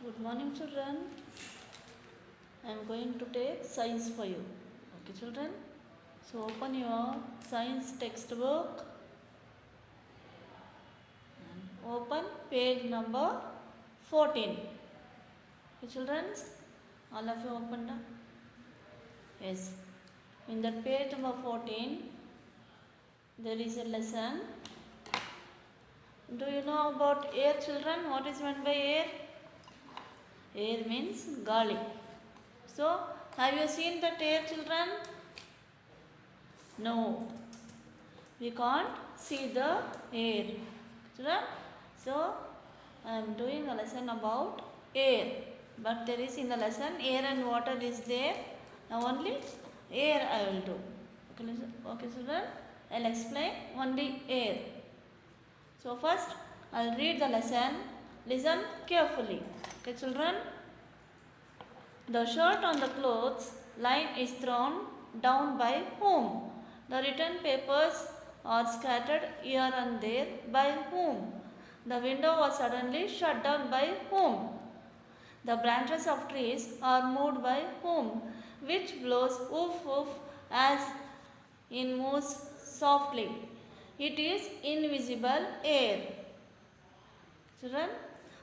Good morning, children. I am going to take science for you. Okay, children. So open your science textbook and open page number 14. Okay, children. All of you opened up? Yes. In that page number 14, there is a lesson. Do you know about air, children? What is meant by air? Air means gali. So, have you seen that air, children? No, we can't see the air. Children? So, I am doing a lesson about air. But there is in the lesson air and water is there. Now only air I will do. Okay, children? I will explain only air. So first I will read the lesson. Listen carefully. Okay, children? The shirt on the clothes line is thrown down by whom? The written papers are scattered here and there by whom? The window was suddenly shut down by whom? The branches of trees are moved by whom? Which blows woof woof as in moves softly? It is invisible air. Children,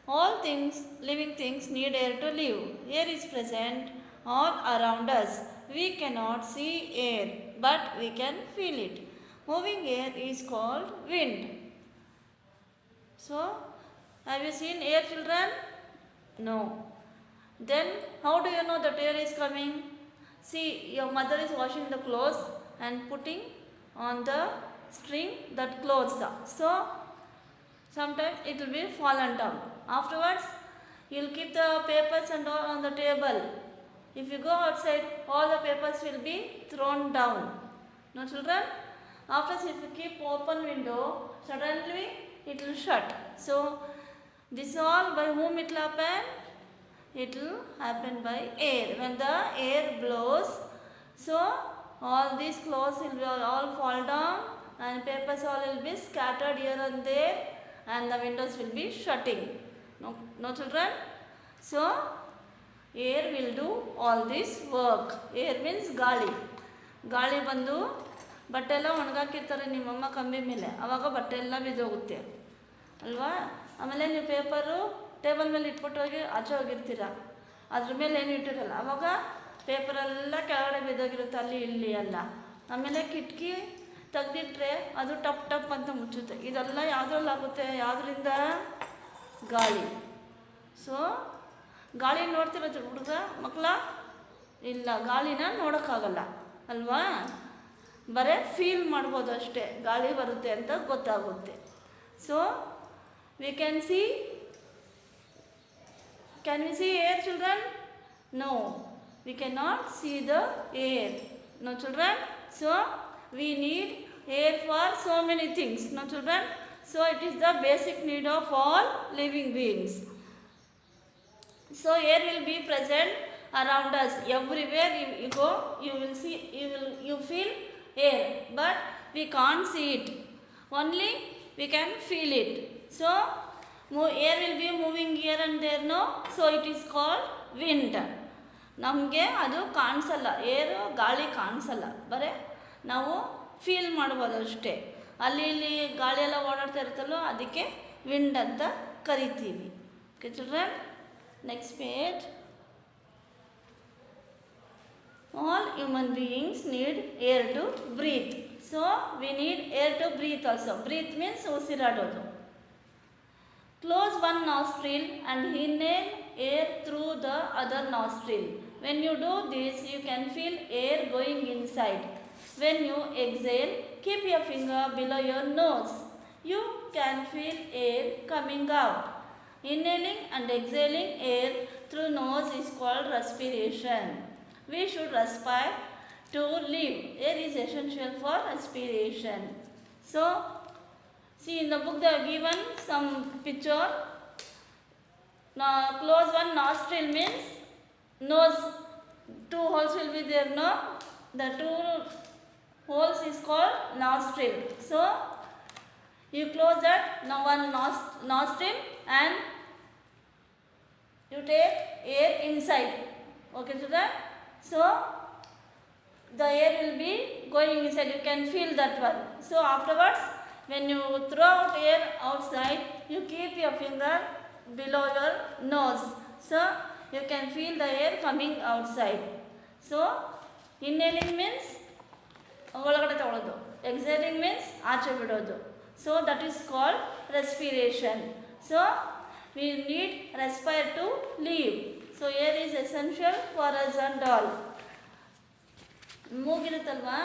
all things, living things need air to live. Air is present all around us. We cannot see air, but we can feel it. Moving air is called wind. So, have you seen air, children? No. Then, how do you know that air is coming? See, your mother is washing the clothes and putting on the string that clothes are. So, sometimes it will be fallen down. Afterwards, you will keep the papers and all on the table. If you go outside, all the papers will be thrown down. No, children? After, if you keep open window, suddenly it will shut. So, this all by whom it will happen? It will happen by air. When the air blows, so all these clothes will all fall down and papers all will be scattered here and there and the windows will be shutting. No children? So, air will do all this work. Air means ಗಾಳಿ. ಗಾಳಿ ಬಂದು ಬಟ್ಟೆ ಎಲ್ಲ ಒಣಗಾಕಿರ್ತಾರೆ ನಿಮ್ಮಮ್ಮ ಕಂಬಿ ಮೇಲೆ, ಆವಾಗ ಬಟ್ಟೆ ಎಲ್ಲ ಬಿದ್ದೋಗುತ್ತೆ ಅಲ್ವಾ. ಆಮೇಲೆ ನೀವು ಪೇಪರು ಟೇಬಲ್ ಮೇಲೆ ಇಟ್ಬಿಟ್ಟು ಹೋಗಿ ಆಚೆ ಹೋಗಿರ್ತೀರ, ಅದ್ರ ಮೇಲೆ ಏನು ಇಟ್ಟಿರಲ್ಲ, ಆವಾಗ ಪೇಪರೆಲ್ಲ ಕೆಳಗಡೆ ಬಿದ್ದೋಗಿರುತ್ತೆ ಅಲ್ಲಿ ಇಲ್ಲಿ ಎಲ್ಲ. ಆಮೇಲೆ ಕಿಟಕಿ ತೆಗೆದಿಟ್ರೆ ಅದು ಟಪ್ ಟಪ್ ಅಂತ ಮುಚ್ಚುತ್ತೆ. ಇದೆಲ್ಲ ಯಾವುದ್ರಲ್ಲಾಗುತ್ತೆ? ಯಾವುದರಿಂದ? ಗಾಳಿ. ಸೊ ಗಾಳಿ ನೋಡ್ತಿರೋದು ಹುಡುಗ ಮಕ್ಕಳ? ಇಲ್ಲ, ಗಾಳಿನ ನೋಡೋಕ್ಕಾಗಲ್ಲ ಅಲ್ವಾ, ಬರೀ ಫೀಲ್ ಮಾಡ್ಬೋದು ಅಷ್ಟೇ, ಗಾಳಿ ಬರುತ್ತೆ ಅಂತ ಗೊತ್ತಾಗುತ್ತೆ. So we can see. Can we see air, children? No, we cannot see the air. No, children? So, we need air for so many things. No, children? So, it is the basic need of all living beings. So, air will be present around us. Everywhere you go, you will see, you feel air. But we can't see it. Only we can feel it. So, air will be moving here and there, no? So it is called wind. ನಮಗೆ ಅದು ಕಾಣಿಸಲ್ಲ, ಏರು ಗಾಳಿ ಕಾಣಿಸಲ್ಲ, ಬರೀ ನಾವು feel ಮಾಡ್ಬೋದು ಅಷ್ಟೇ. ಅಲ್ಲಿ ಇಲ್ಲಿ ಗಾಳಿ ಎಲ್ಲ ಓಡಾಡ್ತಾ ಇರುತ್ತಲ್ಲೋ ಅದಕ್ಕೆ ವಿಂಡ್ ಅಂತ ಕರಿತೀವಿ. Okay children, next page. All human beings need air to breathe. So we need air to breathe also. Breathe means ಉಸಿರಾಡೋದು. Close one nostril and inhale air through the other nostril. When you do this, you can feel air going inside. When you exhale, keep your finger below your nose. You can feel air coming out. Inhaling and exhaling air through nose is called respiration. We should respire to live. Air is essential for respiration. So, see in the book they have given some picture. Now close one nostril means nose, two holes will be there, no? The two holes is called nostril. So you close that, now one nostril and you take air inside. Okay, children. So the air will be going inside. You can feel that one. So afterwards, when you throw out air outside, you keep your finger below your nose. So you can feel the air coming outside. So inhaling means ಒಳಗಡೆ ತಗೊಳ್ಳೋದು, exhaling means ಆಚೆ ಬಿಡೋದು. So that is called respiration. So we need respire to live. So air is essential for us and all. ಮೂಗಿರುತ್ತಲ್ವಾ,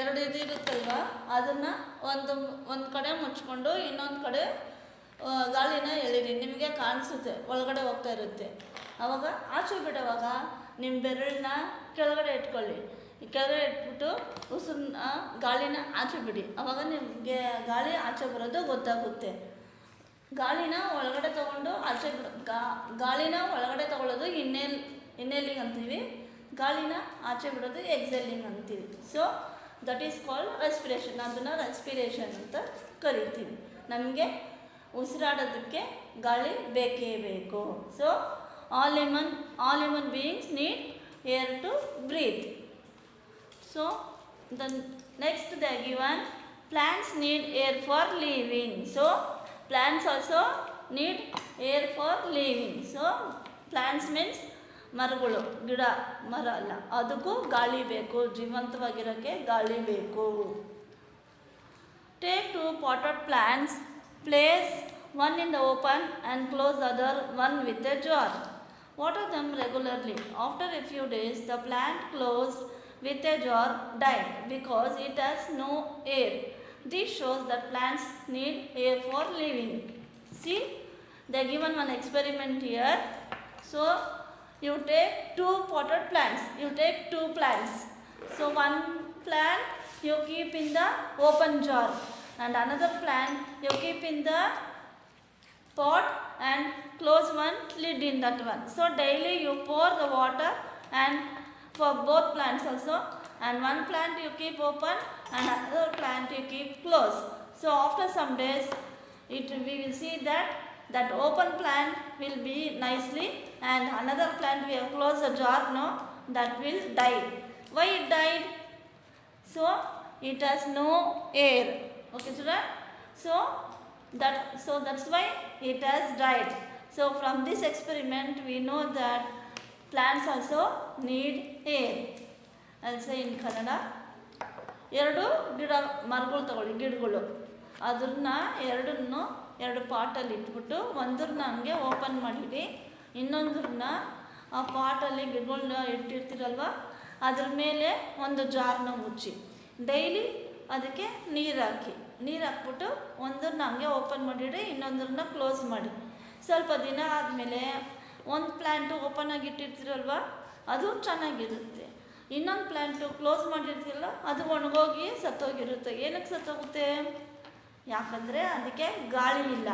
ಎರಡು ಇದು ಇರುತ್ತಲ್ವಾ, ಅದನ್ನು ಒಂದು ಕಡೆ ಮುಚ್ಕೊಂಡು ಇನ್ನೊಂದು ಕಡೆ ಗಾಳಿನ ಎಳೀರಿ. ನಿಮಗೆ ಕಾಣಿಸುತ್ತೆ ಒಳಗಡೆ ಹೋಗ್ತಾ ಇರುತ್ತೆ. ಆವಾಗ ಆಚೆ ಬಿಡುವಾಗ ನಿಮ್ಮ ಬೆರಳನ್ನ ಕೆಳಗಡೆ ಇಟ್ಕೊಳ್ಳಿ. ಕೆಳಗಡೆ ಇಟ್ಬಿಟ್ಟು ಉಸಿರನ್ನ ಗಾಳಿನ ಆಚೆ ಬಿಡಿ. ಆವಾಗ ನಿಮಗೆ ಗಾಳಿ ಆಚೆ ಬರೋದು ಗೊತ್ತಾಗುತ್ತೆ. ಗಾಳಿನ ಒಳಗಡೆ ತೊಗೊಂಡು ಆಚೆ ಗಾಳಿನ ಒಳಗಡೆ ತೊಗೊಳ್ಳೋದು ಇನ್ಹೇಲಿಂಗ್ ಅಂತೀವಿ. ಗಾಳಿನ ಆಚೆ ಬಿಡೋದು ಎಕ್ಸೆಲಿಂಗ್ ಅಂತೀವಿ. So that is called respiration. ಅದನ್ನು ರೆಸ್ಪಿರೇಷನ್ ಅಂತ ಕರಿತೀವಿ. ನಮಗೆ ಉಸಿರಾಡೋದಕ್ಕೆ ಗಾಳಿ ಬೇಕೇ ಬೇಕು. So all human beings need air to breathe. So the next they are given, plants need air for living. So plants also need air for living. So plants means ಮರಗಳು, ಗಿಡ ಮರ ಅಲ್ಲ, ಅದಕ್ಕೂ ಗಾಳಿ ಬೇಕು. ಜೀವಂತವಾಗಿರೋಕ್ಕೆ ಗಾಳಿ ಬೇಕು. Take 2 potted plants, place one in the open and close the other one with a jar. Water them regularly. After a few days, the plant closed with a jar died because it has no air. This shows that plants need air for living. See, they are given one experiment here. So you take 2 potted plants. You take 2 plants. So one plant you keep in the open jar and another plant you keep in the pot and close one lid in that one. So daily you pour the water and for both plants also, and one plant you keep open and another plant you keep closed. So after some days we will see that open plant will be nicely and another plant we have closed the jar, no, that will die. Why it died? So it has no air. Okay children. So that's why it has died. So from this experiment we know that plants also need air. I'll say in Kannada. ಎರಡು ಮರಗಳು ತಗೊಳ್ಳಿ, ಗಿಡಗಳು. ಅದನ್ನ ಎರಡು ಪಾಟಲ್ಲಿ ಇಟ್ಬಿಟ್ಟು ಒಂದನ್ನ ಹಂಗೆ open ಮಾಡಿಡಿ, ಇನ್ನೊಂದನ್ನ ಆ ಪಾಟಲ್ಲಿ ಗಿಡಗಳನ್ನ ಇಟ್ಟಿರ್ತೀರಲ್ವ ಅದ್ರ ಮೇಲೆ ಒಂದು ಜಾರ್ನ ಮುಚ್ಚಿ ಡೈಲಿ ಅದಕ್ಕೆ ನೀರು ಹಾಕ್ಬಿಟ್ಟು ಒಂದನ್ನ ಹಂಗೆ ಓಪನ್ ಮಾಡಿಡಿ, ಇನ್ನೊಂದನ್ನ ಕ್ಲೋಸ್ ಮಾಡಿ. ಸ್ವಲ್ಪ ದಿನ ಆದಮೇಲೆ ಒಂದು ಪ್ಲ್ಯಾಂಟು ಓಪನ್ ಆಗಿ ಇಟ್ಟಿರ್ತೀರಲ್ವ ಅದು ಚೆನ್ನಾಗಿರುತ್ತೆ. ಇನ್ನೊಂದು ಪ್ಲ್ಯಾಂಟು ಕ್ಲೋಸ್ ಮಾಡಿರ್ತೀರಲ್ಲ ಅದು ಒಣಗೋಗಿ ಸತ್ತೋಗಿರುತ್ತೆ. ಏನಕ್ಕೆ ಸತ್ತೋಗುತ್ತೆ? ಯಾಕಂದರೆ ಅದಕ್ಕೆ ಗಾಳಿ ಇಲ್ಲ.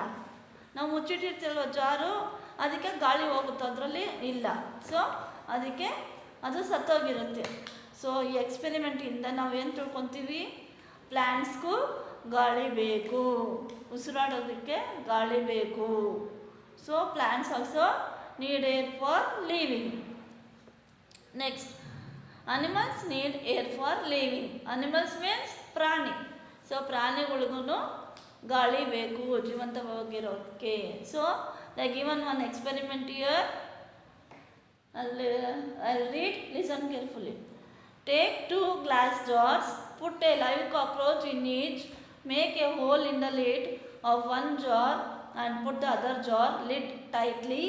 ನಾವು ಮುಚ್ಚಿಟ್ಟಿರ್ತೀರಲ್ವ ಜಾರು, ಅದಕ್ಕೆ ಗಾಳಿ ಹೋಗುತ್ತೆ, ಅದರಲ್ಲಿ ಇಲ್ಲ. ಸೊ ಅದಕ್ಕೆ ಅದು ಸತ್ತೋಗಿರುತ್ತೆ. ಸೊ ಈ ಎಕ್ಸ್ಪೆರಿಮೆಂಟಿಂದ ನಾವು ಏನು ತಿಳ್ಕೊತೀವಿ? ಪ್ಲ್ಯಾಂಟ್ಸ್ಗೂ ಗಾಳಿ ಬೇಕು, ಉಸಿರಾಡೋದಕ್ಕೆ ಗಾಳಿ ಬೇಕು. So plants also need air for living. Next, animals need air for living. Animals means ಪ್ರಾಣಿ. ಸೊ ಪ್ರಾಣಿಗಳಿಗೂ ಗಾಳಿ ಬೇಕು ಜೀವಂತವಾಗಿರೋಕ್ಕೆ. So they given one experiment here. I'll read, listen carefully. Take 2 glass jars, put a live cockroach in each, make a hole in the lid of one jar and put the other jar lid tightly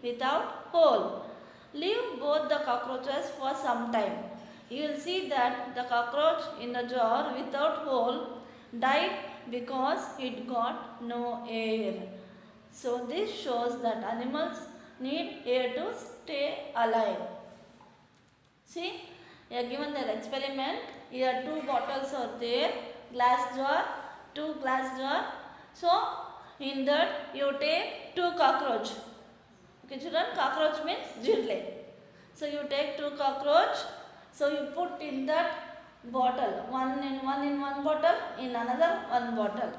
without hole. Leave both the cockroaches for some time. You will see that the cockroach in the jar without hole died because it got no air. So this shows that animals need air to stay alive. See, here given their experiment. Here 2 bottles are there, glass jar, 2 glass jar. So in that you take 2 cockroach. Okay children, cockroach means jirle. So you take 2 cockroach. So you put in that bottle, one in one bottle, in another one bottle.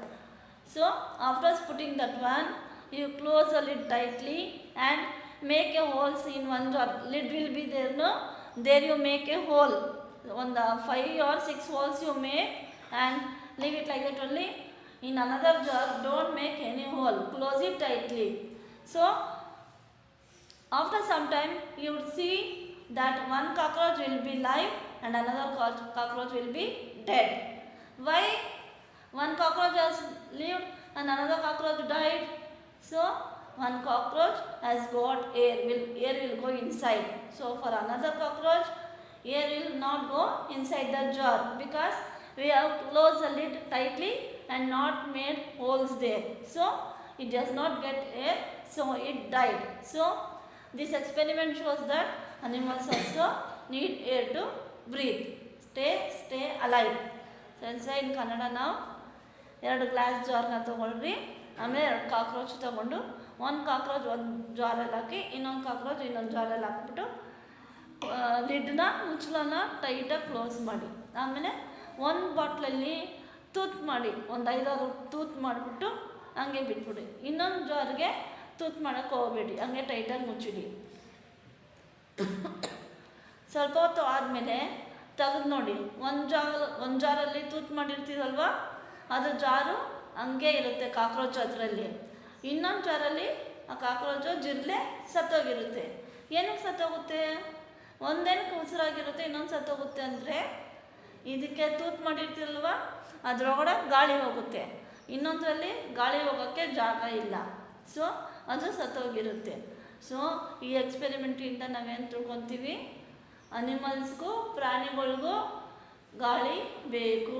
So after putting that one, you close the lid tightly and make a holes in one jar. Lid will be there, no? There you make a hole. On the 5 or 6 holes you make and leave it like that only. In another jar, don't make any hole. Close it tightly. So, after some time, you would see that one cockroach will be live and another cockroach will be dead. Why one cockroach has lived and another cockroach died? So, one cockroach has got air will go inside. So, for another cockroach, air will not go inside the jar because we have closed the lid tightly and not made holes there. So, it does not get air, so it died. So, this experiment shows that animals also need air to breathe. Stay alive. So, in Kannada now, 2 glass jar na ತಗೊಳ್ರಿ, ಆಮೇಲೆ 2 cockroach ತಗೊಂಡು ಒಂದು cockroach ಒಂದು ಜಾರಲ್ಲಿ ಹಾಕಿ ಇನ್ನೊಂದು cockroach ಇನ್ನೊಂದು ಜಾರಲ್ಲಿ ಹಾಕ್ಬಿಟ್ಟು ಲಿಡ್ನ ಮುಚ್ಚಳನ ಟೈಟಾಗಿ close ಮಾಡಿ, ಆಮೇಲೆ ಒಂದು ಬಾಟ್ಲಲ್ಲಿ ತೂತ್ ಮಾಡಿ ಒಂದು 5-6 ತೂತ್ ಮಾಡಿಬಿಟ್ಟು ಹಂಗೆ ಬಿಟ್ಬಿಡಿ. ಇನ್ನೊಂದು ಜಾರ್ಗೆ ತೂತ್ ಮಾಡೋಕ್ಕೆ ಹೋಗಬೇಡಿ, ಹಂಗೆ ಟೈಟಾಗಿ ಮುಚ್ಚಿಡಿ. ಸ್ವಲ್ಪ ಹೊತ್ತು ಆದಮೇಲೆ ತೆಗೆದು ನೋಡಿ, ಒಂದು ಜಾರಲ್ಲಿ ತೂತ್ ಮಾಡಿರ್ತೀರಲ್ವ, ಅದು ಜಾರು ಹಂಗೆ ಇರುತ್ತೆ ಕಾಕ್ರೋಚ್ ಅದರಲ್ಲಿ. ಇನ್ನೊಂದು ಜಾರಲ್ಲಿ ಆ ಕಾಕ್ರೋಚು ಜಿರಳೆ ಸತ್ತೋಗಿರುತ್ತೆ. ಏನಕ್ಕೆ ಸತ್ತೋಗುತ್ತೆ? ಒಂದೇನಕ್ಕೆ ಉಸಿರಾಗಿರುತ್ತೆ, ಇನ್ನೊಂದು ಸತ್ತೋಗುತ್ತೆ ಅಂದರೆ ಇದಕ್ಕೆ ತೂತ್ ಮಾಡಿರ್ತೀರಲ್ವ, ಅದರೊಳಗಡೆ ಗಾಳಿ ಹೋಗುತ್ತೆ, ಇನ್ನೊಂದರಲ್ಲಿ ಗಾಳಿ ಹೋಗೋಕ್ಕೆ ಜಾಗ ಇಲ್ಲ, ಸೊ ಅದು ಸತ್ತೋಗಿರುತ್ತೆ. ಸೊ ಈ ಎಕ್ಸ್ಪೆರಿಮೆಂಟಿಂದ ನಾವೇನು ತಿಳ್ಕೊತೀವಿ? ಅನಿಮಲ್ಸ್ಗೂ ಪ್ರಾಣಿಗಳಿಗೂ ಗಾಳಿ ಬೇಕು,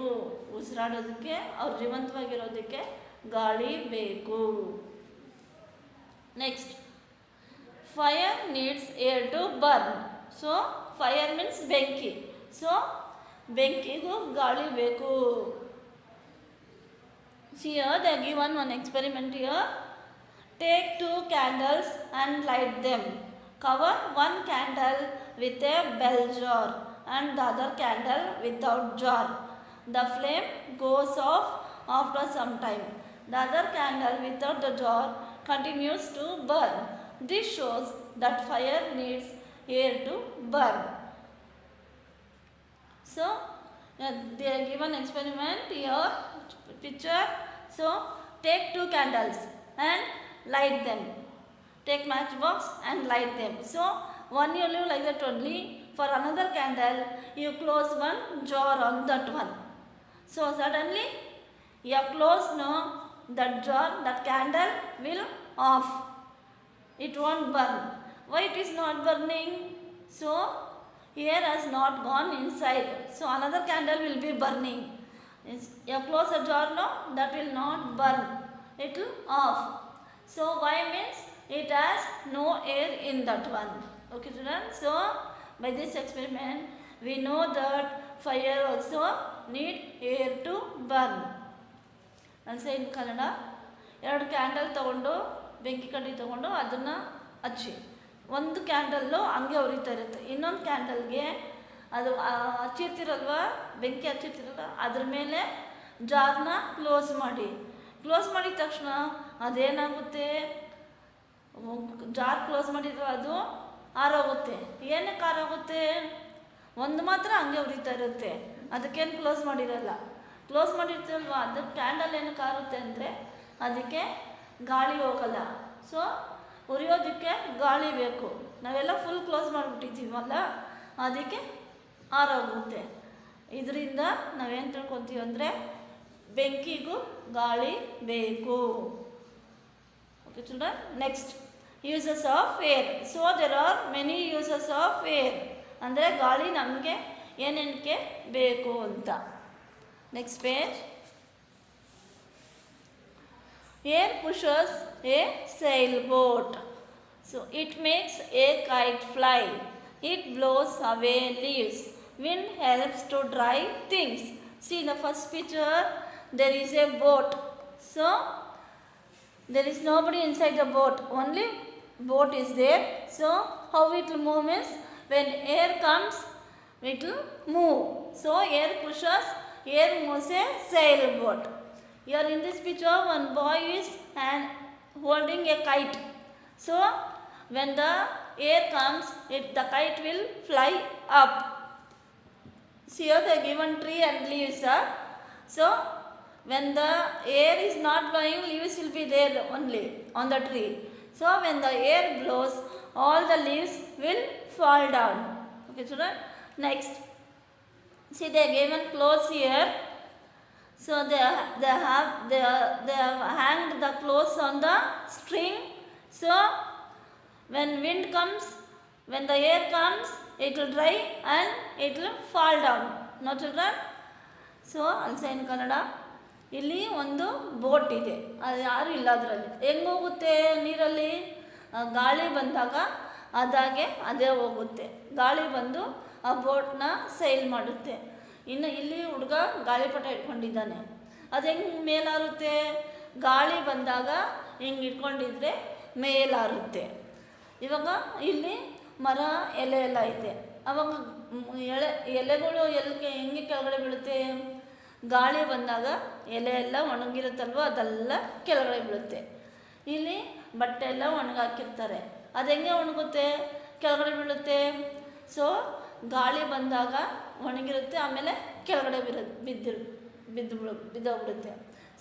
ಉಸಿರಾಡೋದಕ್ಕೆ, ಅವ್ರು ಜೀವಂತವಾಗಿರೋದಕ್ಕೆ ಗಾಳಿ ಬೇಕು. Next, fire needs air to burn. So fire means ಬೆಂಕಿ. ಸೊ ಬೆಂಕಿಗೂ ಗಾಳಿ ಬೇಕು. Here they are given one experiment here. Take 2 candles and light them. Cover one candle with a bell jar and the other candle without jar. The flame goes off after some time. The other candle without the jar continues to burn. This shows that fire needs air to burn. So, they are given experiment here, picture. So, take 2 candles and light them. Take matchbox and light them. So, one you leave like that only. For another candle, you close one jar on that one. So, suddenly, you have closed now that jar, that candle will off. It won't burn. Why it is not burning? So, air has not gone inside. So, another candle will be burning. You close a jar now, that will not burn. It will off. So, why means it has no air in that one. Okay, children. So, by this experiment, we know that fire also need air to burn. I'll say in Kannada, 2 candle ತೊಗೊಂಡು ಬೆಂಕಿ ಕಡ್ಡಿ ತೊಗೊಂಡು ಅದನ್ನು ಹಚ್ಚಿ, ಒಂದು candle ಹಂಗೆ ಉರಿತಾ ಇರುತ್ತೆ, ಇನ್ನೊಂದು ಕ್ಯಾಂಡಲ್ಗೆ ಅದು ಹಚ್ಚಿರ್ತಿರಲ್ವ, ಬೆಂಕಿ ಹಚ್ಚಿರ್ತಿರಲ್ಲ, ಅದ್ರ ಮೇಲೆ ಜಾರ್ನ ಕ್ಲೋಸ್ ಮಾಡಿ. ಕ್ಲೋಸ್ ಮಾಡಿದ ತಕ್ಷಣ ಅದೇನಾಗುತ್ತೆ, ಜಾರ್ ಕ್ಲೋಸ್ ಮಾಡಿದ್ರೆ ಅದು ಆರೋಗುತ್ತೆ. ಏನಕ್ಕೆ ಆರೋಗುತ್ತೆ? ಒಂದು ಮಾತ್ರ ಹಂಗೆ ಉರಿತಾ ಇರುತ್ತೆ, ಅದಕ್ಕೇನು ಕ್ಲೋಸ್ ಮಾಡಿರಲ್ಲ. ಕ್ಲೋಸ್ ಮಾಡಿರ್ತೀವಲ್ವ, ಅದು ಕ್ಯಾಂಡಲ್ ಏನಕ್ಕೆ ಆರುತ್ತೆ ಅಂದರೆ ಅದಕ್ಕೆ ಗಾಳಿ ಹೋಗಲ್ಲ. ಸೊ ಉರಿಯೋದಕ್ಕೆ ಗಾಳಿ ಬೇಕು. ನಾವೆಲ್ಲ ಫುಲ್ ಕ್ಲೋಸ್ ಮಾಡಿಬಿಟ್ಟಿದ್ದೀವಲ್ಲ, ಅದಕ್ಕೆ ಆರೋಗುತ್ತೆ. ಇದರಿಂದ ನಾವೇನು ತಿಳ್ಕೊತೀವಿ ಅಂದರೆ ಬೆಂಕಿಗೂ ಗಾಳಿ ಬೇಕು. Okay children. Next, uses of air. So there are many uses of air. ಅಂದರೆ ಗಾಳಿ ನಮಗೆ ಏನೇನಕ್ಕೆ ಬೇಕು ಅಂತ. Next page. Air pushes a sailboat. So it makes a kite fly. It blows away leaves. Wind helps to dry things. See in the first picture, there is a boat. So there is nobody inside the boat. Only boat is there. So how it will move means when air comes, it will move. So air pushes, air moves a sailboat. Here in this picture, one boy is holding a kite. So when the air comes, the kite will fly up. See here the given tree and leaves are. So when the air is not blowing, leaves will be there only on the tree. So when the air blows, all the leaves will fall down. Okay, children. Next, see they are given clothes here. So they have hanged the clothes on the string. So when wind comes, when the air comes, it will dry and it will fall down. No children? So also in Kannada ಇಲ್ಲಿ ಒಂದು boat ಇದೆ, ಅದು ಯಾರೂ ಇಲ್ಲ ಅದರಲ್ಲಿ. ಹೆಂಗೆ ಹೋಗುತ್ತೆ ನೀರಲ್ಲಿ? ಗಾಳಿ ಬಂದಾಗ ಅದಾಗೆ ಅದೇ ಹೋಗುತ್ತೆ. ಗಾಳಿ ಬಂದು ಆ ಬೋಟ್ನ ಸೈಲ್ ಮಾಡುತ್ತೆ. ಇನ್ನು ಇಲ್ಲಿ ಹುಡುಗ ಗಾಳಿಪಟ ಇಟ್ಕೊಂಡಿದ್ದಾನೆ, ಅದು ಹೆಂಗೆ ಮೇಲಾರುತ್ತೆ? ಗಾಳಿ ಬಂದಾಗ ಹಿಂಗೆ ಇಟ್ಕೊಂಡಿದ್ರೆ ಮೇಲಾರುತ್ತೆ. ಇವಾಗ ಇಲ್ಲಿ ಮರ ಎಲೆ ಎಲ್ಲ ಇದೆ, ಅವಾಗ ಎಲೆಗಳು ಹೆಂಗೆ ಕೆಳಗಡೆ ಬೀಳುತ್ತೆ? ಗಾಳಿ ಬಂದಾಗ ಎಲೆ ಎಲ್ಲ ಒಣಗಿರುತ್ತಲ್ವ, ಅದೆಲ್ಲ ಕೆಳಗಡೆ ಬೀಳುತ್ತೆ. ಇಲ್ಲಿ ಬಟ್ಟೆ ಎಲ್ಲ ಒಣಗಾಕಿರ್ತಾರೆ, ಅದು ಹೆಂಗೆ ಒಣಗುತ್ತೆ? ಕೆಳಗಡೆ ಬೀಳುತ್ತೆ. ಸೊ ಗಾಳಿ ಬಂದಾಗ ಒಣಗಿರುತ್ತೆ, ಆಮೇಲೆ ಕೆಳಗಡೆ ಬಿದ್ದೋಗ್ಬಿಡುತ್ತೆ.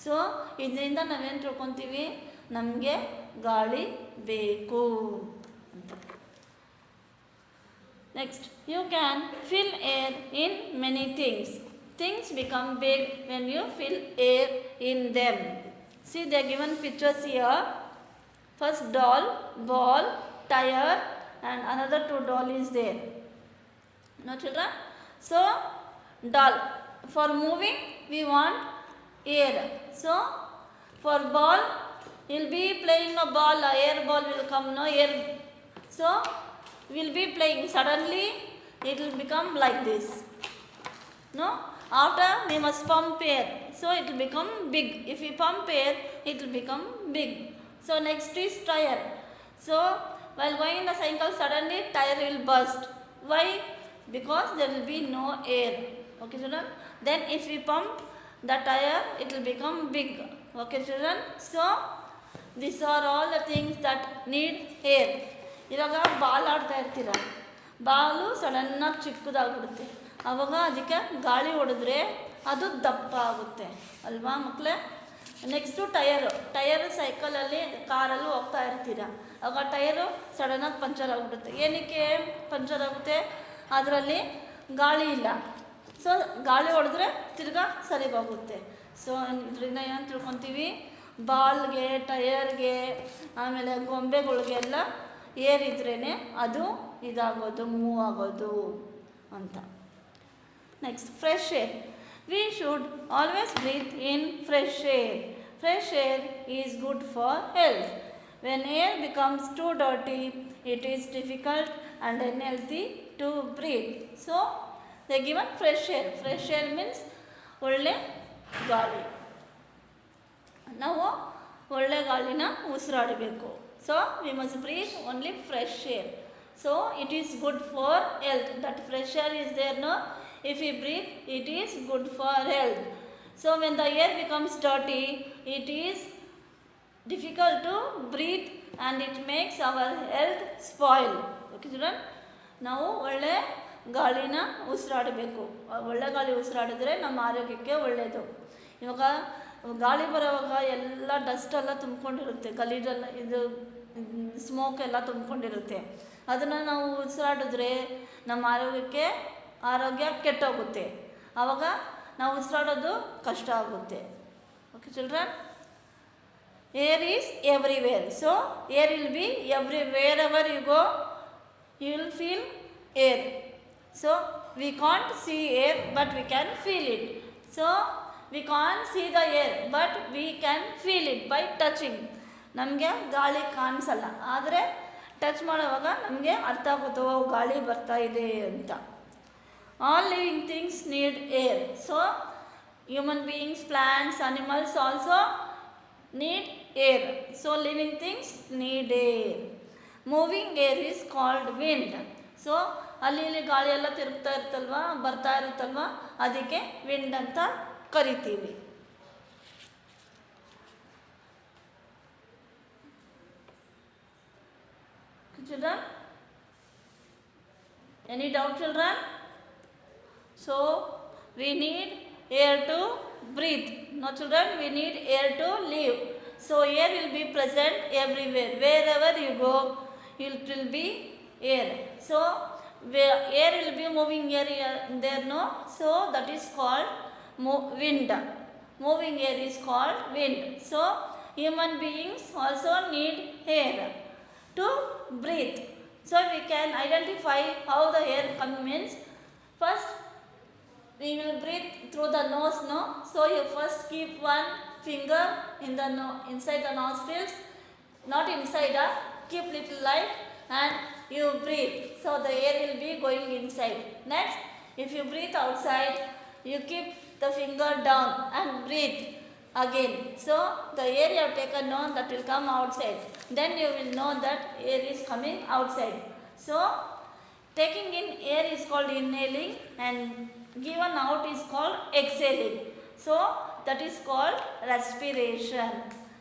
ಸೊ ಇದರಿಂದ ನಾವೇನು ತಿಳ್ಕೊತೀವಿ? ನಮಗೆ ಗಾಳಿ ಬೇಕು ಅಂತ. Next, you can fill air in many things. Things become big when you fill air in them. See they are given pictures here. First doll, ball, tire and another 2 doll is there. No children? So doll, for moving we want air. So for ball, you'll be playing a ball, a air ball will come, no air. So we'll be playing, suddenly it will become like this. No? After we must pump air, so it will become big. If we pump air, it will become big. So next is tire. So while going in the cycle, suddenly tire will burst. Why? Because there will be no air. Okay children? Then if we pump the tire, it will become big. Okay children? So these are all the things that need air. ಇವಾಗ ball ಆಡ್ತಾ ಇರ್ತೀರ, ಬಾಲು ಸಡನ್ನಾಗಿ ಚಿಕ್ಕದಾಗ್ಬಿಡುತ್ತೆ, ಆವಾಗ ಅದಕ್ಕೆ ಗಾಳಿ ಹೊಡೆದ್ರೆ ಅದು ದಪ್ಪ ಆಗುತ್ತೆ ಅಲ್ವಾ ಮಕ್ಕಳೇ? ನೆಕ್ಸ್ಟು ಟಯರು ಸೈಕಲಲ್ಲಿ ಕಾರಲ್ಲಿ ಹೋಗ್ತಾ ಇರ್ತೀರ, ಆವಾಗ ಟಯರು ಸಡನ್ನಾಗಿ ಪಂಚರ್ ಆಗಿಬಿಡುತ್ತೆ. ಏನಕ್ಕೆ ಪಂಚರ್ ಆಗುತ್ತೆ? ಅದರಲ್ಲಿ ಗಾಳಿ ಇಲ್ಲ. ಸೊ ಗಾಳಿ ಹೊಡೆದ್ರೆ ತಿರ್ಗಾ ಸರಿಗೋಗುತ್ತೆ. ಸೊ ಇದರಿಂದ ಏನು ತಿಳ್ಕೊತೀವಿ? ಬಾಲ್ಗೆ, ಟಯರ್ಗೆ, ಆಮೇಲೆ ಗೊಂಬೆಗಳಿಗೆಲ್ಲ ಏರಿದ್ರೇ ಅದು ಇದಾಗೋದು, ಮೂವ್ ಆಗೋದು ಅಂತ. Next, fresh air. We should always breathe in fresh air. Fresh air is good for health. When air becomes too dirty, it is difficult and unhealthy to breathe. So, they given fresh air. Fresh air means ಒಳ್ಳೆ ಗಾಳಿ. ನಾವು ಒಳ್ಳೆ ಗಾಳಿನ ಉಸಿರಾಡಬೇಕು. So, we must breathe only fresh air. So, it is good for health. That fresh air is there, no? If we breathe, it is good for health. So when the air becomes dirty, it is difficult to breathe and it makes our health spoil. Okay children? ನಾವು ಒಳ್ಳೆ ಗಾಳಿನ ಉಸಿರಾಡಬೇಕು. ಒಳ್ಳೆ ಗಾಳಿ ಉಸಿರಾಡಿದ್ರೆ ನಮ್ಮ ಆರೋಗ್ಯಕ್ಕೆ ಒಳ್ಳೆಯದು. ಇವಾಗ ಗಾಳಿ ಬರೋವಾಗ ಎಲ್ಲ ಡಸ್ಟೆಲ್ಲ ತುಂಬಿಕೊಂಡಿರುತ್ತೆ, ಗಲೀಜೆಲ್ಲ, ಇದು ಸ್ಮೋಕ್ ಎಲ್ಲ ತುಂಬಿಕೊಂಡಿರುತ್ತೆ. ಅದನ್ನು ನಾವು ಉಸಿರಾಡಿದ್ರೆ ನಮ್ಮ ಆರೋಗ್ಯ ಕೆಟ್ಟೋಗುತ್ತೆ, ಆವಾಗ ನಾವು ಉಸಿರಾಡೋದು ಕಷ್ಟ ಆಗುತ್ತೆ. Okay children? Air is everywhere. So air will be wherever you go, you will feel air. So we can't see air but we can feel it. So we can't see the air but we can feel it by touching. ನಮಗೆ ಗಾಳಿ ಕಾಣಿಸಲ್ಲ, ಆದರೆ touch ಮಾಡುವಾಗ ನಮಗೆ ಅರ್ಥ ಆಗುತ್ತೋ ಗಾಳಿ ಬರ್ತಾ ಇದೆ ಅಂತ. All living things need air. So, human beings, plants, animals also need air. So, living things need air. Moving air is called wind. So, ಅಲ್ಲಿ ಗಾಳಿ ಎಲ್ಲ ತಿರುಗ್ತಾ ಇರುತ್ತಲ್ವ, ಬರ್ತಾ ಇರುತ್ತಲ್ವ, ಅದಕ್ಕೆ ವಿಂಡ್ ಅಂತ ಕರಿತೀವಿ. children? Any doubt, children? So we need air to breathe. No, children, we need air to live. So air will be present everywhere. Wherever you go, it will be air. So air will be moving here, there, no. So that is called wind. Moving air is called wind. So human beings also need air to breathe. So we can identify how the air comes means. First, we will breathe through the nose, no? So you first keep one finger in the inside the nostrils, not inside, keep little light and you breathe. So the air will be going inside. Next, if you breathe outside, you keep the finger down and breathe again. So the air you have taken on, that will come outside. Then you will know that air is coming outside. So taking in air is called inhaling and given out is called exhaling. So that is called respiration.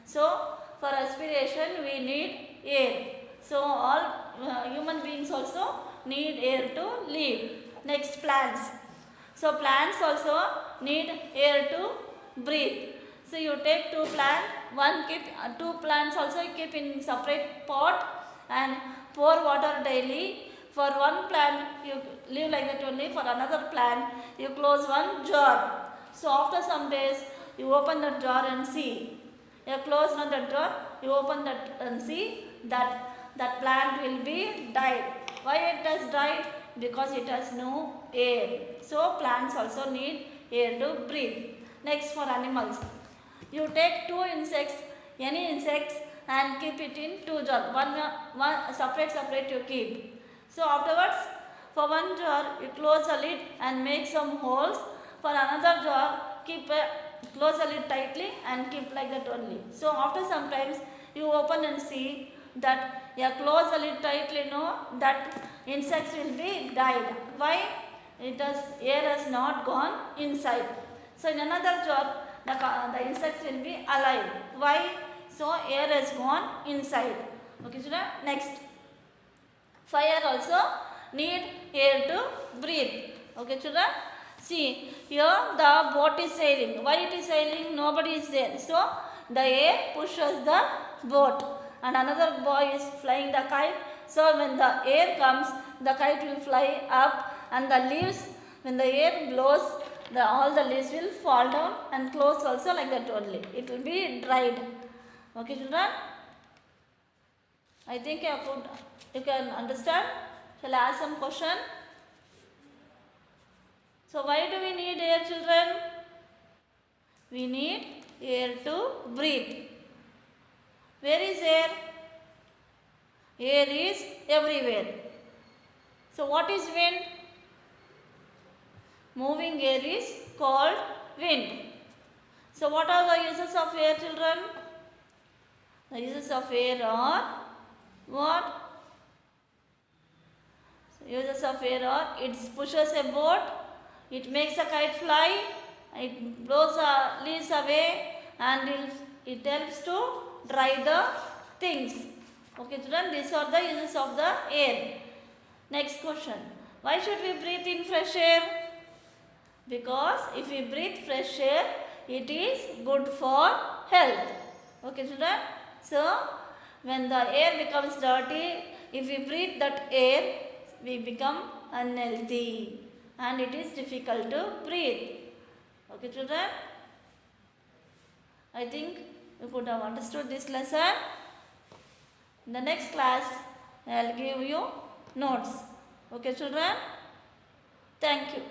So for respiration we need air. So all human beings also need air to live. Next, plants. So plants also need air to breathe. So you take two plants, two plants also you keep in separate pot and pour water daily. For one plant you leave like that only. For another plant you close one jar. So after some days you open that jar and see. You close that jar, you open that and see that plant will be died. Why it has died? Because it has no air. So plants also need air to breathe. Next, for animals. You take two insects, any insects, and keep it in two jars. One separate you keep. So afterwards, for one jar you close the lid and make some holes. For another jar, close the lid tightly and keep like that only. So after some times you open and see that you close the lid tightly, no, that insects will be died. Why? Air has not gone inside. So in another jar the insects will be alive. Why? So air has gone inside. Okay, children. Next, fire also need air to breathe. Okay, children. See, here the boat is sailing. Why it is sailing? Nobody is there. So the air pushes the boat, and another boy is flying the kite. So when the air comes, the kite will fly up, and the leaves, when the air blows, all the leaves will fall down and close also like that only. It will be dried. Okay, children? I think you can understand. Shall I ask some question? So why do we need air, children? We need air to breathe. Where is air? Air is everywhere. So what is wind? Moving air is called wind. So what are the uses of air, children? The uses of air are what? So uses of air are, it pushes a boat, it makes a kite fly, it blows the leaves away, and it helps to dry the things. Okay, children, these are the uses of the air. Next question. Why should we breathe in fresh air? Because if we breathe fresh air, it is good for health. Okay, children? So, when the air becomes dirty, if we breathe that air, we become unhealthy and it is difficult to breathe. Okay, children? I think you could have understood this lesson. In the next class, I will give you notes. Okay, children? Thank you.